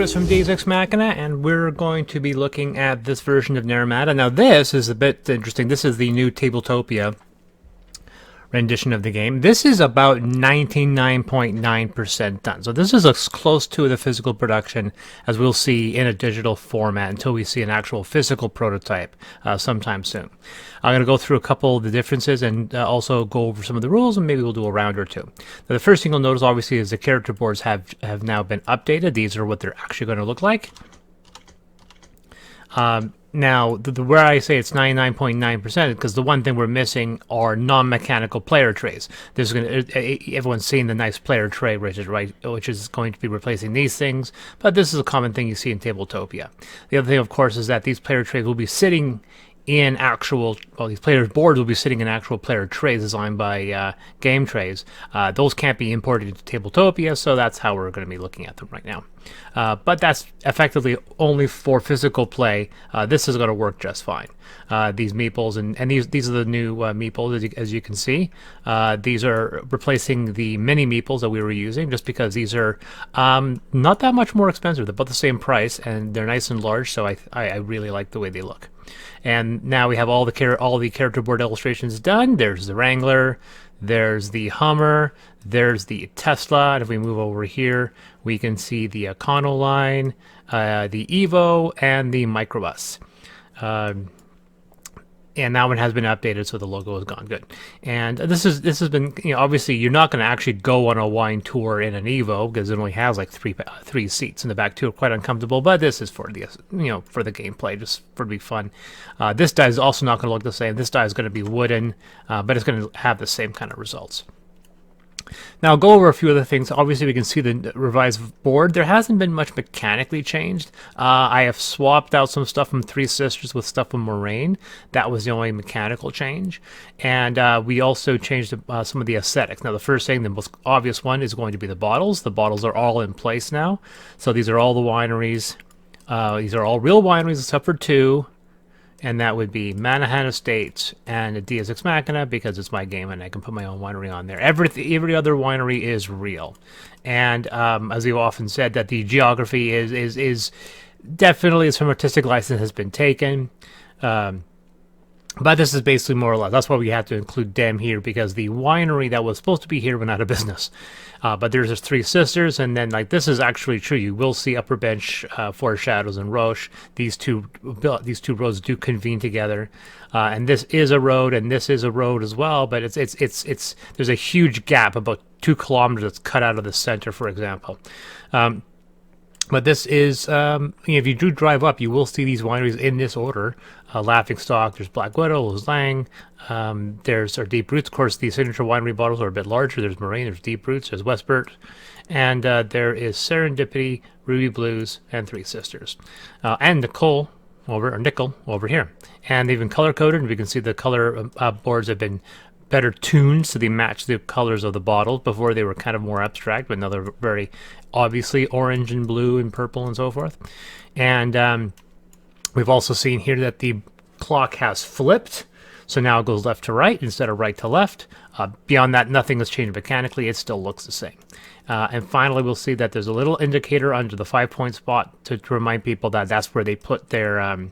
Chris from Deus Ex Machina, and we're going to be looking at this version of NARAMATA. Now this is a bit interesting. This is the new Tabletopia rendition of the game. This is about 99.9% done. So this is as close to the physical production as we'll see in a digital format until we see an actual physical prototype sometime soon. I'm going to go through a couple of the differences and also go over some of the rules, and maybe we'll do a round or two. Now, the first thing you'll notice obviously is the character boards have now been updated. These are what they're actually going to look like. Now, where I say it's 99.9% because the one thing we're missing are non-mechanical player trays. There's everyone's seen the nice player tray, which is going to be replacing these things, but this is a common thing you see in Tabletopia. The other thing, of course, is that these player trays will be sitting in actual, well, these players' boards will be sitting in actual player trays designed by game trays. Those can't be imported into Tabletopia, so that's how we're going to be looking at them right now. But that's effectively only for physical play. This is going to work just fine. These meeples, and these are the new meeples, as you can see. These are replacing the mini meeples that we were using, just because these are not that much more expensive. They're about the same price, and they're nice and large, so I really like the way they look. And now we have all the character board illustrations done. There's the Wrangler, there's the Hummer, there's the Tesla, and if we move over here, we can see the Econoline, the Evo, and the Microbus. And that one has been updated, so the logo is gone. Good. And this has been, obviously you're not going to actually go on a wine tour in an Evo because it only has like three seats in the back. Two are quite uncomfortable, but this is for the for the gameplay, just for to be fun. This die is also not going to look the same. This die is going to be wooden, but it's going to have the same kind of results. Now I'll go over a few other things. Obviously we can see the revised board. There hasn't been much mechanically changed. I have swapped out some stuff from Three Sisters with stuff from Moraine. That was the only mechanical change. And we also changed some of the aesthetics. Now the first thing, the most obvious one, is going to be the bottles. The bottles are all in place now. So these are all the wineries. These are all real wineries except for two. And that would be Manahan Estates and Deus Ex Machina, because it's my game and I can put my own winery on there. Every other winery is real. And as we've often said, that the geography is definitely some artistic license has been taken. But this is basically more or less. That's why we have to include them here, because the winery that was supposed to be here went out of business. But there's just Three Sisters, and then like this is actually true. You will see Upper Bench, Four Shadows, and Roche. These two roads do convene together, and this is a road, and this is a road as well. But it's there's a huge gap, about 2 kilometers, that's cut out of the center, for example. But this is, if you do drive up, you will see these wineries in this order. Laughingstock, there's Black Widow, there's Lang, there's our Deep Roots. Of course, the signature winery bottles are a bit larger. There's Moraine, there's Deep Roots, there's Westburt, and there is Serendipity, Ruby Blues, and Three Sisters. And Nickel over here. And they've been color-coded, and we can see the color boards have been better tuned so they match the colors of the bottles. Before they were kind of more abstract, but now they're very obviously orange and blue and purple and so forth. And we've also seen here that the clock has flipped, so now it goes left to right instead of right to left. Beyond that, nothing has changed mechanically. It still looks the same. And finally, we'll see that there's a little indicator under the 5-point spot to remind people that that's where they put their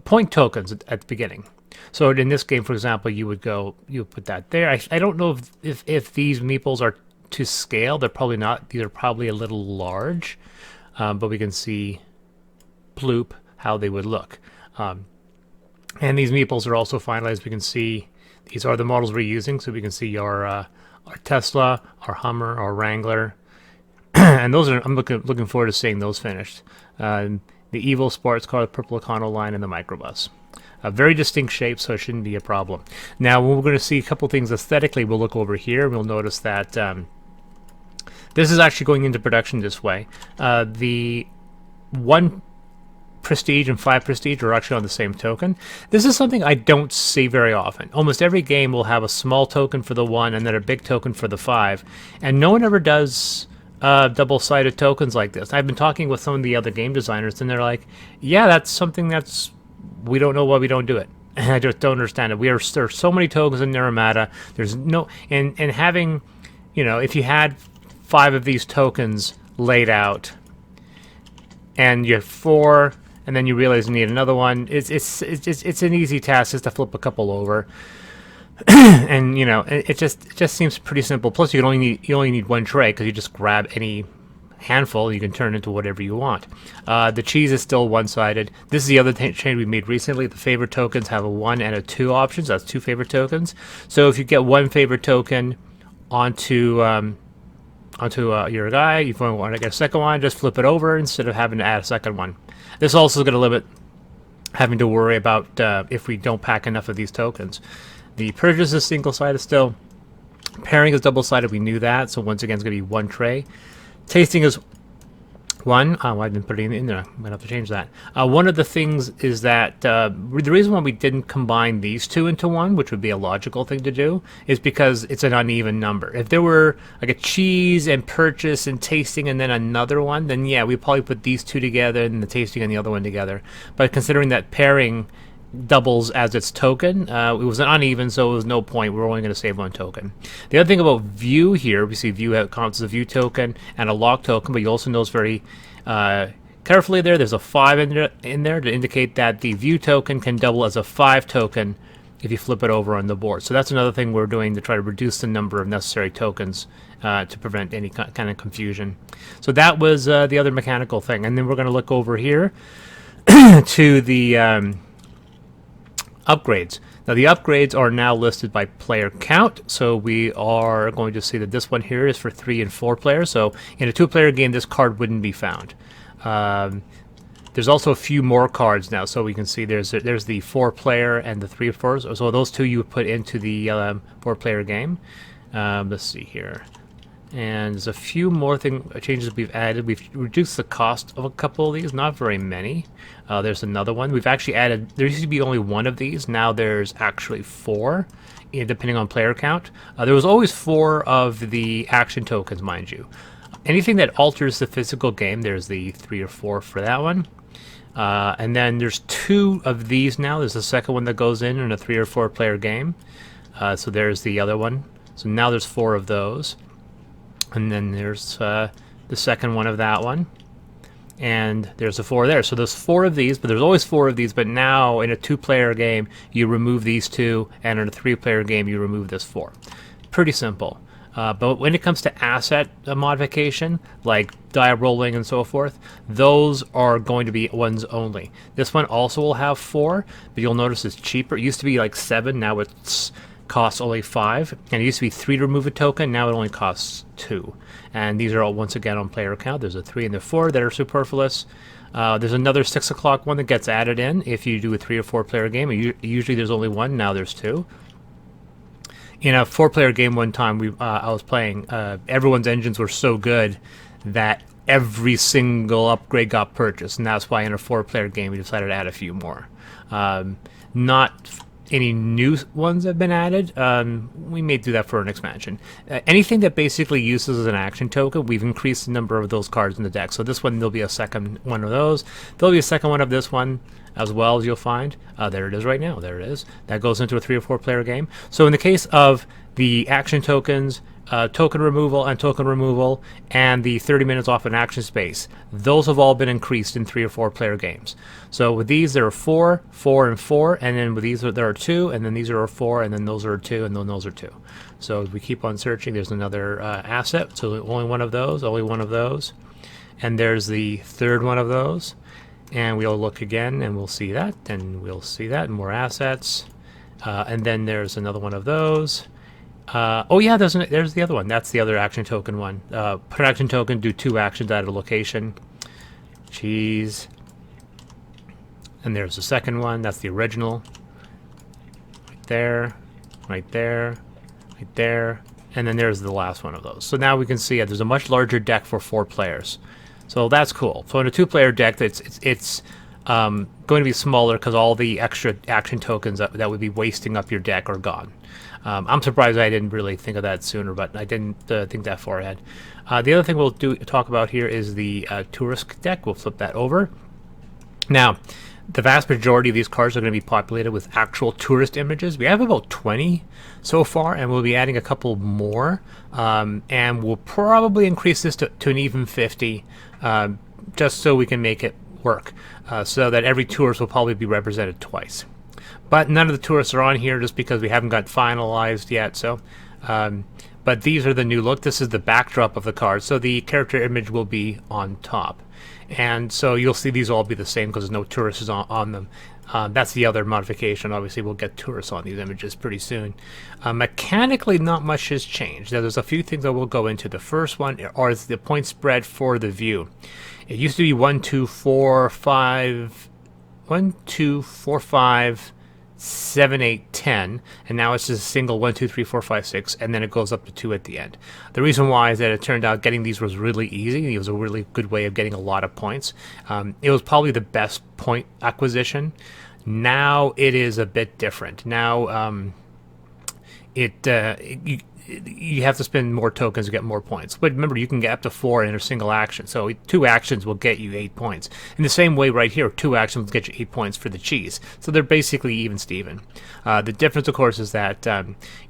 point tokens at the beginning. So in this game, for example, you would put that there. I don't know if these meeples are to scale. They're probably not. These are probably a little large, but we can see ploop how they would look. And these meeples are also finalized. We can see these are the models we're using, so we can see our Tesla, our Hummer, our Wrangler, and those are. I'm looking forward to seeing those finished. The Evo Sports Car, the Purple Econoline, and the Microbus. A very distinct shape, so it shouldn't be a problem. Now, when we're going to see a couple things aesthetically, we'll look over here, and we'll notice that this is actually going into production this way. The 1 Prestige and 5 Prestige are actually on the same token. This is something I don't see very often. Almost every game will have a small token for the 1 and then a big token for the 5, and no one ever does double-sided tokens like this. I've been talking with some of the other game designers, and they're like, yeah, that's something that's... we don't know why we don't do it. I just don't understand it. There are so many tokens in Naramata. There's no... And having... if you had 5 of these tokens laid out, and you have 4, and then you realize you need another one. It's an easy task just to flip a couple over. And you know, it just seems pretty simple. Plus, you only need 1 tray, because you just grab any handful, you can turn into whatever you want. The cheese is still one-sided. This is the other change we made recently. The favorite tokens have a 1 and a 2 options. That's 2 favorite tokens. So if you get 1 favorite token onto your guy, if you want to get a second one, just flip it over instead of having to add a second one. This also is going to limit having to worry about if we don't pack enough of these tokens. The purchase is single-sided still. Pairing is double-sided. We knew that. So once again, it's going to be 1 tray. Tasting is 1. Oh, I didn't put it in there. I'm going to have to change that. One of the things is that the reason why we didn't combine these 2 into 1, which would be a logical thing to do, is because it's an uneven number. If there were like a cheese and purchase and tasting and then another one, then yeah, we'd probably put these 2 together and the tasting and the other one together. But considering that pairing doubles as its token, it was uneven, so it was no point. We're only going to save 1 token. The other thing about view here, we see view counts as a view token and a lock token, but you also notice very carefully there's a 5 in there to indicate that the view token can double as a 5 token if you flip it over on the board. So that's another thing we're doing to try to reduce the number of necessary tokens to prevent any kind of confusion. So that was the other mechanical thing. And then we're going to look over here to the upgrades. Now the upgrades are now listed by player count, so we are going to see that this one here is for 3 and 4 players. So in a 2-player game, this card wouldn't be found. There's also a few more cards now, so we can see there's the 4-player and the 3-4. So those 2 you would put into the 4-player game. Let's see here. And there's a few more changes we've added. We've reduced the cost of a couple of these, not very many. There's another one. We've actually added, there used to be only 1 of these. Now there's actually 4, depending on player count. There was always 4 of the action tokens, mind you. Anything that alters the physical game, there's the 3 or 4 for that one. And then there's 2 of these now. There's the second one that goes in a 3 or 4 player game. So there's the other one. So now there's 4 of those. And then there's the second one of that one. And there's a 4 there. So there's 4 of these, but there's always 4 of these. But now in a 2-player game, you remove these 2. And in a 3-player game, you remove this 4. Pretty simple. But when it comes to asset modification, like die rolling and so forth, those are going to be ones only. This one also will have 4, but you'll notice it's cheaper. It used to be like 7, now it's costs only 5, and it used to be 3 to remove a token, now it only costs 2. And these are all once again on player count. There's a 3 and a 4 that are superfluous. There's another 6 o'clock one that gets added in if you do a 3 or 4 player game. Usually there's only 1, now there's 2. In a 4-player game one time I was playing, everyone's engines were so good that every single upgrade got purchased, and that's why in a 4-player game we decided to add a few more. Not any new ones have been added. We may do that for an expansion. Anything that basically uses an action token, we've increased the number of those cards in the deck. So this one, there'll be a second one of those. There'll be a second one of this one as well, as you'll find. There it is right now. There it is. That goes into a 3 or 4 player game. So in the case of the action tokens, token removal and the 30 minutes off an action space, those have all been increased in 3 or 4 player games. So with these there are 4, 4, and 4, and then with these there are 2, and then these are 4, and then those are 2, and then those are 2. So if we keep on searching, there's another asset. So only one of those, and there's the third one of those, and we'll look again and we'll see that, and we'll see that, and more assets, and then there's another one of those. Oh yeah, there's the other one. That's the other action token one. Put an action token, do 2 actions at a location. Cheese. And there's the second one. That's the original. Right there, right there, right there. And then there's the last one of those. So now we can see there's a much larger deck for 4 players. So that's cool. So in a 2-player deck, it's going to be smaller because all the extra action tokens that would be wasting up your deck are gone. I'm surprised I didn't really think of that sooner, but I didn't think that far ahead. The other thing we'll talk about here is the tourist deck. We'll flip that over. Now, The vast majority of these cards are going to be populated with actual tourist images. We have about 20 so far, and we'll be adding a couple more. And we'll probably increase this to an even 50, just so we can make it work, so that every tourist will probably be represented twice. But none of the tourists are on here just because we haven't got finalized yet. So, but these are the new look. This is the backdrop of the card, so the character image will be on top. And so you'll see these all be the same because there's no tourists on them. That's the other modification. Obviously, we'll get tourists on these images pretty soon. Mechanically, not much has changed. Now, there's a few things that we'll go into. The first one is the point spread for the view. It used to be 1, 2, 4, 5, 1, 2, 4, 5, 7, 8, 10, and now it's just a single 1, 2, 3, 4, 5, 6, and then it goes up to 2 at the end. The reason why is that it turned out getting these was really easy. It was a really good way of getting a lot of points. It was probably the best point acquisition. Now it is a bit different. Now you have to spend more tokens to get more points. But remember, you can get up to 4 in a single action. So 2 actions will get you 8 points. In the same way right here, 2 actions will get you 8 points for the cheese. So they're basically even Steven. The difference, of course, is that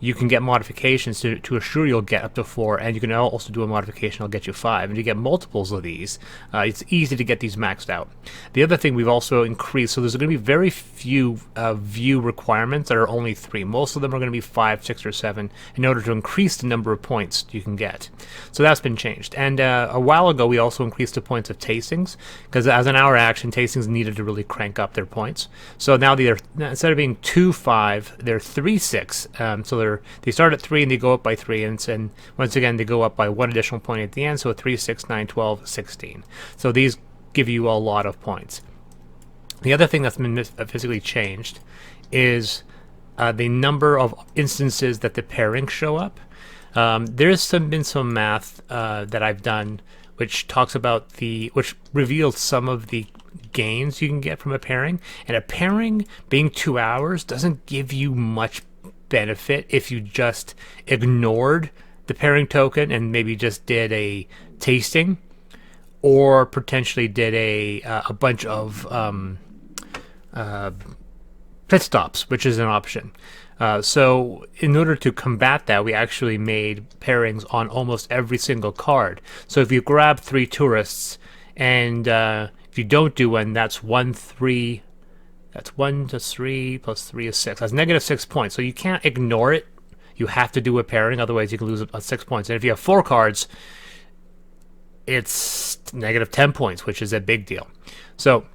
you can get modifications to assure you'll get up to 4, and you can also do a modification that'll get you 5. And you get multiples of these. It's easy to get these maxed out. The other thing we've also increased, so there's going to be very few view requirements that are only 3. Most of them are going to be 5, 6, or 7 in order to increase the number of points you can get. So that's been changed. And a while ago we also increased the points of tastings, because as an hour action, tastings needed to really crank up their points. So now they're, instead of being 2, 5, they're 3, 6. So they start at 3 and they go up by 3, and once again they go up by 1 additional point at the end, so 3, 6, 9, 12, 16. So these give you a lot of points. The other thing that's been physically changed is the number of instances that the pairings show up. There's been some math that I've done which talks about which reveals some of the gains you can get from a pairing. And a pairing being 2 hours doesn't give you much benefit if you just ignored the pairing token and maybe just did a tasting, or potentially did a bunch of pit stops, which is an option. So in order to combat that, we actually made pairings on almost every single card. So if you grab 3 tourists, and if you don't do one, that's 1, 3. That's 1 to 3 plus 3 is 6. That's negative 6 points. So you can't ignore it. You have to do a pairing, otherwise you can lose 6 points. And if you have 4 cards, it's negative 10 points, which is a big deal. So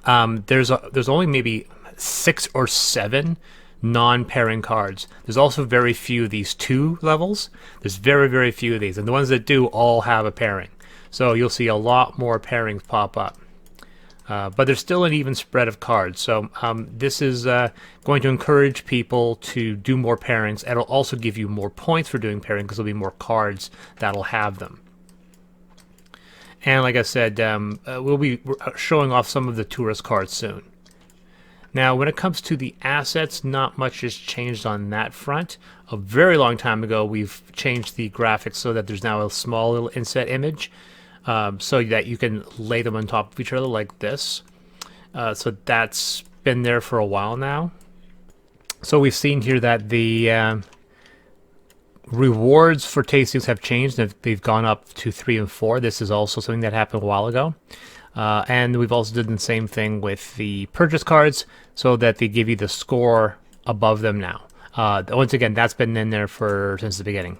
there's only maybe 6 or 7 non-pairing cards. There's also very few of these 2 levels. There's very, very few of these, and the ones that do all have a pairing. So you'll see a lot more pairings pop up. But there's still an even spread of cards. So this is going to encourage people to do more pairings. It'll also give you more points for doing pairing because there'll be more cards that'll have them. And like I said, we'll be showing off some of the tourist cards soon. Now, when it comes to the assets, not much has changed on that front. A very long time ago, we've changed the graphics so that there's now a small little inset image, so that you can lay them on top of each other like this. So that's been there for a while now. So we've seen here that the rewards for tastings have changed. They've gone up to 3 and 4. This is also something that happened a while ago. And we've also done the same thing with the purchase cards, so that they give you the score above them now. Once again, that's been in there since the beginning,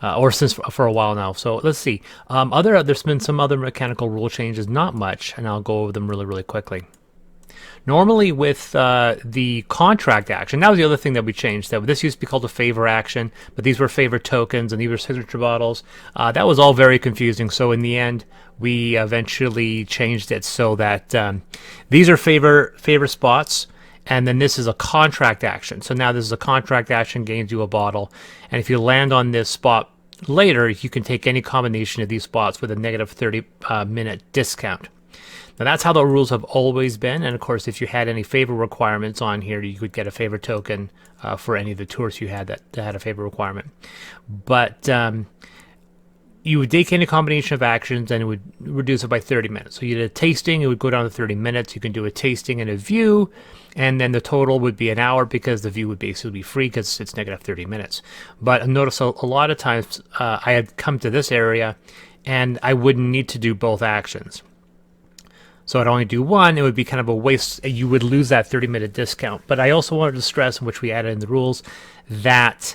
or for a while now. So let's see. There's been some other mechanical rule changes, not much, and I'll go over them really, really quickly. Normally with the contract action, that was the other thing that we changed. That this used to be called a favor action, but these were favor tokens and these were signature bottles. That was all very confusing. So in the end, we eventually changed it so that these are favor spots, and then this is a contract action. So now this is a contract action, gains you a bottle, and if you land on this spot later, you can take any combination of these spots with a negative 30-minute discount. Now that's how the rules have always been, and of course if you had any favor requirements on here, you could get a favor token for any of the tours you had that had a favor requirement. But you would take in a combination of actions and it would reduce it by 30 minutes. So you did a tasting, it would go down to 30 minutes. You can do a tasting and a view, and then the total would be an hour because the view would basically be free because it's negative 30 minutes. But notice a lot of times I had come to this area and I wouldn't need to do both actions. So I'd only do one, it would be kind of a waste. You would lose that 30-minute discount. But I also wanted to stress, which we added in the rules, that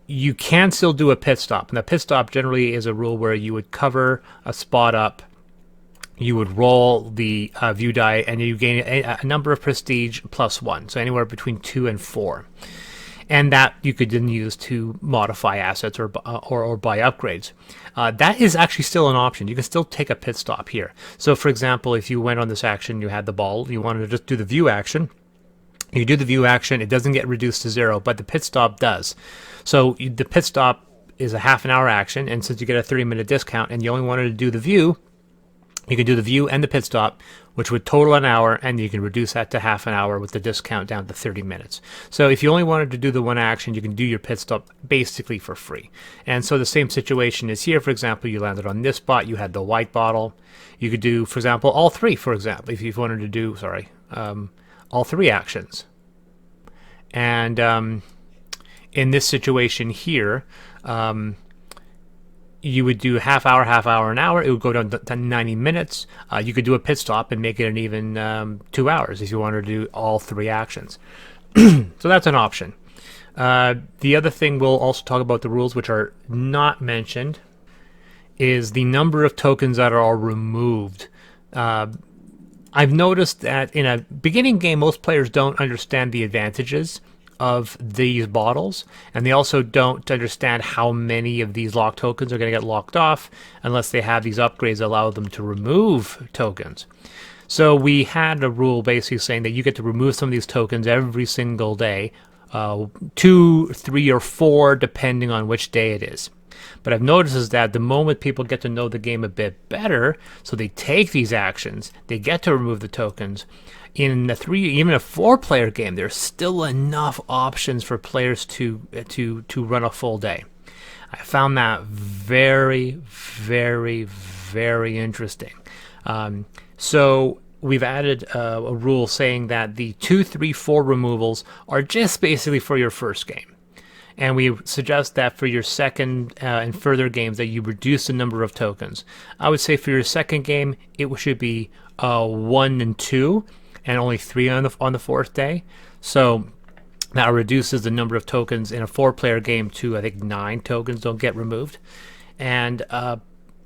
you can still do a pit stop. And a pit stop generally is a rule where you would cover a spot up, you would roll the view die, and you gain a number of prestige plus 1, so anywhere between 2 and 4. And that you could then use to modify assets or buy upgrades. That is actually still an option. You can still take a pit stop here. So for example, if you went on this action, you had the ball, you wanted to just do the view action, you do the view action, it doesn't get reduced to 0, but the pit stop does. So the pit stop is a half an hour action, and since you get a 30-minute discount and you only wanted to do the view, you can do the view and the pit stop, which would total an hour, and you can reduce that to half an hour with the discount down to 30 minutes. So if you only wanted to do the one action, you can do your pit stop basically for free. And so the same situation is here. For example, you landed on this spot, you had the white bottle. You could do, for example, all three, for example, if you wanted to do, all three actions. And in this situation here, you would do half hour, an hour. It would go down to 90 minutes. You could do a pit stop and make it an even 2 hours if you wanted to do all three actions. So that's an option. The other thing we'll also talk about the rules, which are not mentioned, is the number of tokens that are removed. I've noticed that in a beginning game, most players don't understand the advantages of these bottles, and they also don't understand how many of these locked tokens are going to get locked off unless they have these upgrades that allow them to remove tokens. So we had a rule basically saying that you get to remove some of these tokens every single day, 2, 3, or 4 depending on which day it is. But I've noticed is that the moment people get to know the game a bit better, so they take these actions, they get to remove the tokens. In a 3, even a 4-player game, there's still enough options for players to run a full day. I found that very, very, very interesting. So we've added a rule saying that the 2, 3, 4 removals are just basically for your first game. And we suggest that for your second and further games that you reduce the number of tokens. I would say for your second game, it should be 1 and 2, and only 3 on the fourth day. So that reduces the number of tokens in a 4-player game to, I think, 9 tokens don't get removed. And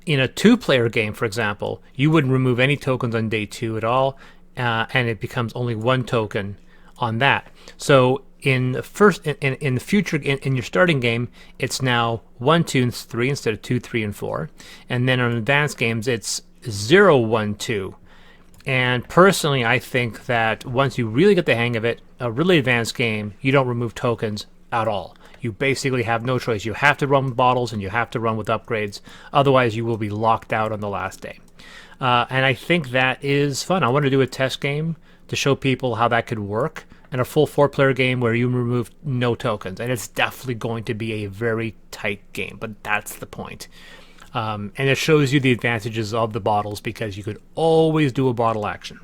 in a 2-player game, for example, you wouldn't remove any tokens on day 2 at all, and it becomes only 1 token on that. So in the future, in your starting game, it's now 1, 2, and 3 instead of 2, 3, and 4. And then on advanced games, it's 0, 1, 2. And personally, I think that once you really get the hang of it, a really advanced game, you don't remove tokens at all. You basically have no choice. You have to run with bottles and you have to run with upgrades. Otherwise, you will be locked out on the last day. And I think that is fun. I want to do a test game to show people how that could work in a full 4-player game where you remove no tokens. And it's definitely going to be a very tight game, but that's the point. And it shows you the advantages of the bottles because you could always do a bottle action.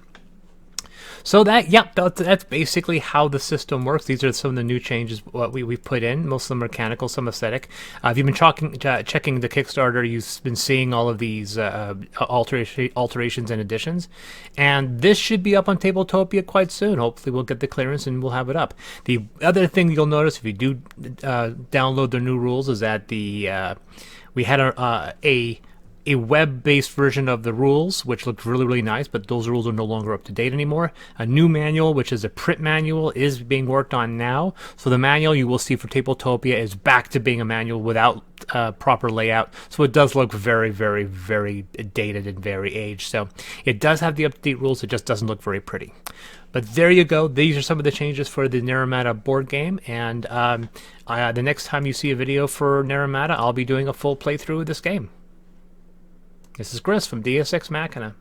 So that's basically how the system works. These are some of the new changes we've put in. Most of them mechanical, some aesthetic. If you've been checking the Kickstarter, you've been seeing all of these alterations and additions. And this should be up on Tabletopia quite soon. Hopefully we'll get the clearance and we'll have it up. The other thing you'll notice if you do download the new rules is that we had a web-based version of the rules, which looked really, really nice, but those rules are no longer up to date anymore. A new manual, which is a print manual, is being worked on now. So the manual you will see for Tabletopia is back to being a manual without proper layout. So it does look very, very, very dated and very aged. So it does have the up-to-date rules, it just doesn't look very pretty. But there you go. These are some of the changes for the NARAMATA board game. And the next time you see a video for NARAMATA, I'll be doing a full playthrough of this game. This is Chris from Deus Ex Machina.